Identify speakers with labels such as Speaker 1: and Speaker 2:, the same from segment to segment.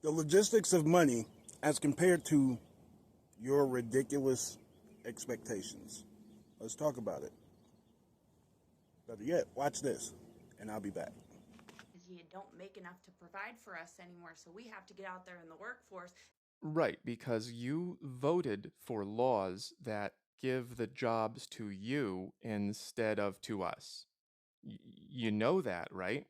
Speaker 1: The logistics of money as compared to your ridiculous expectations. Let's talk about it. Better yet, watch this, and I'll be back.
Speaker 2: You don't make enough to provide for us anymore, so we have to get out there in the workforce.
Speaker 3: Right, because you voted for laws that give the jobs to you instead of to us. You know that, right?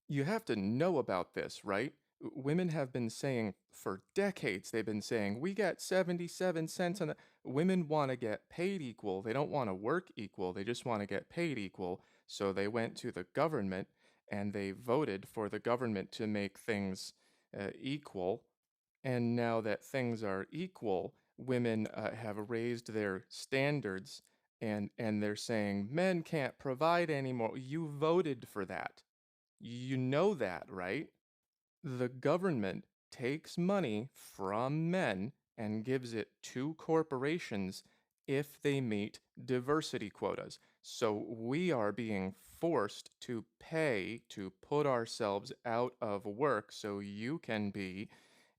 Speaker 3: You have to know about this, right? Women have been saying for decades, they've been saying, we get 77 cents on the. Women want to get paid equal. They don't want to work equal. They just want to get paid equal. So they went to the government and they voted for the government to make things equal. And now that things are equal, women have raised their standards and they're saying men can't provide anymore. You voted for that. You know that, right? The government takes money from men and gives it to corporations if they meet diversity quotas. So we are being forced to pay to put ourselves out of work so you can be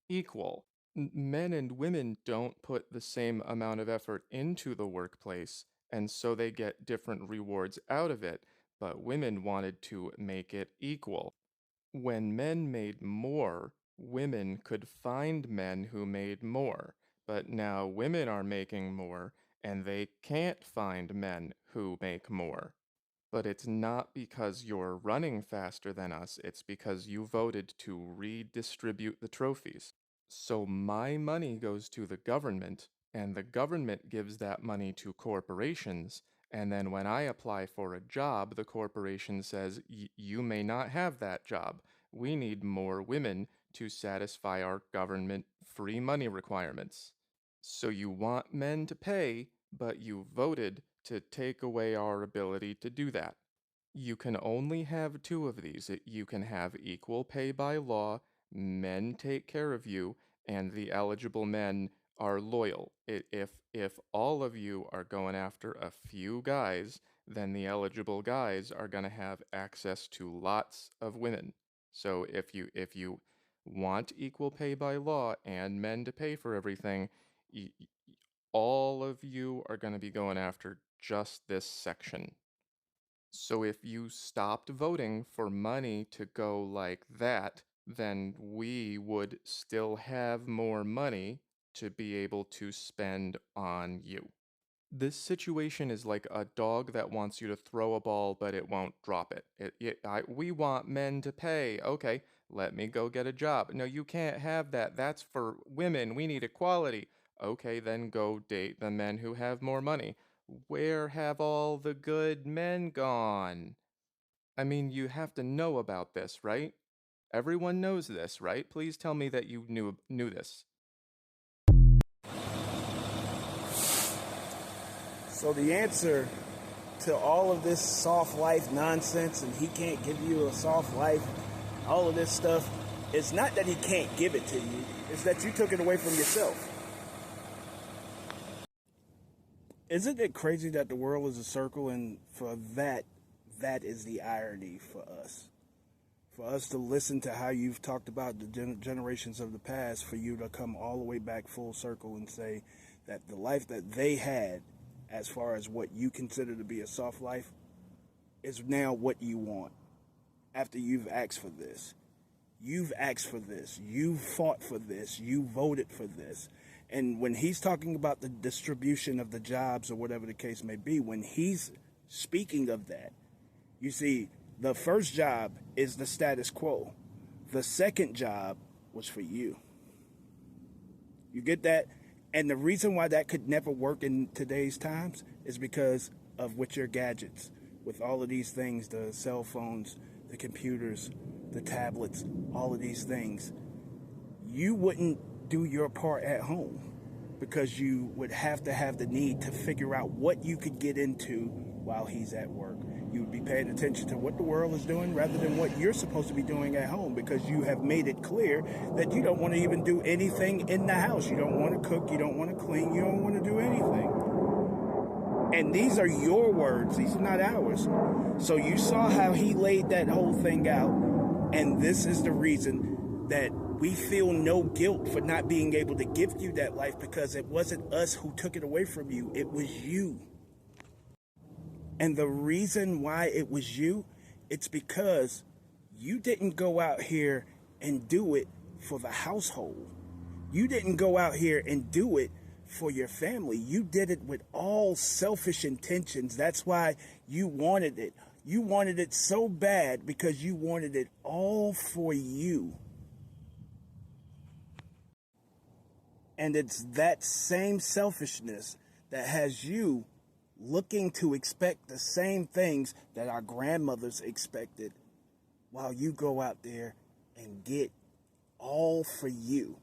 Speaker 3: equal. Men and women don't put the same amount of effort into the workplace, and so they get different rewards out of it, but women wanted to make it equal. When men made more, women could find men who made more, but now women are making more, and they can't find men who make more. But it's not because you're running faster than us, it's because you voted to redistribute the trophies. So my money goes to the government, and the government gives that money to corporations, and then when I apply for a job, the corporation says, you may not have that job. We need more women to satisfy our government free money requirements. So you want men to pay, but you voted to take away our ability to do that. You can only have two of these. You can have equal pay by law, men take care of you, and the eligible men are loyal. If all of you are going after a few guys, then the eligible guys are going to have access to lots of women. So if you want equal pay by law and men to pay for everything, all of you are going to be going after just this section. So if you stopped voting for money to go like that, then we would still have more money to be able to spend on you. This situation is like a dog that wants you to throw a ball, but it won't drop it. We want men to pay. Okay, let me go get a job. No, you can't have that. That's for women. We need equality. Okay, then go date the men who have more money. Where have all the good men gone? I mean, you have to know about this, right? Everyone knows this, right? Please tell me that you knew this.
Speaker 1: So the answer to all of this soft life nonsense, and he can't give you a soft life, all of this stuff, it's not that he can't give it to you, it's that you took it away from yourself. Isn't it crazy that the world is a circle, and for that is the irony for us. For us to listen to how you've talked about the generations of the past, for you to come all the way back full circle and say that the life that they had, as far as what you consider to be a soft life, is now what you want. After you've asked for this. You've asked for this. You fought for this. You voted for this. And when he's talking about the distribution of the jobs or whatever the case may be, when he's speaking of that, you see, the first job is the status quo. The second job was for you. You get that? And the reason why that could never work in today's times is because of with your gadgets, with all of these things, the cell phones, the computers, the tablets, all of these things. You wouldn't do your part at home because you would have to have the need to figure out what you could get into while he's at work. You would be paying attention to what the world is doing rather than what you're supposed to be doing at home, because you have made it clear that you don't want to even do anything in the house. You don't want to cook. You don't want to clean. You don't want to do anything. And these are your words. These are not ours. So you saw how he laid that whole thing out. And this is the reason that We feel no guilt for not being able to give you that life because it wasn't us who took it away from you. It was you. And the reason why it was you, it's because you didn't go out here and do it for the household. You didn't go out here and do it for your family. You did it with all selfish intentions. That's why you wanted it. You wanted it so bad because you wanted it all for you. And it's that same selfishness that has you looking to expect the same things that our grandmothers expected while you go out there and get all for you.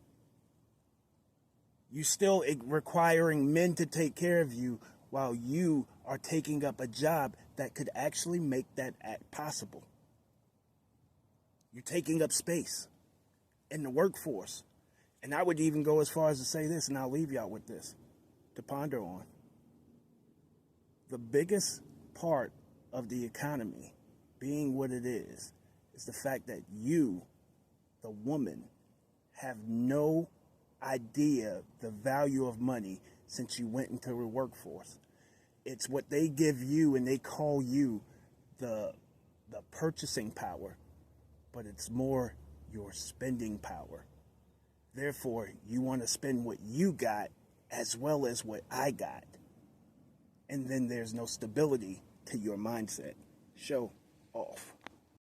Speaker 1: You still requiring men to take care of you while you are taking up a job that could actually make that act possible. You're taking up space in the workforce. And I would even go as far as to say this, and I'll leave y'all with this to ponder on. The biggest part of the economy being what it is the fact that you, the woman, have no idea the value of money since you went into the workforce. It's what they give you, and they call you the purchasing power, but it's more your spending power. Therefore, you want to spend what you got as well as what I got. And then there's no stability to your mindset. Show off.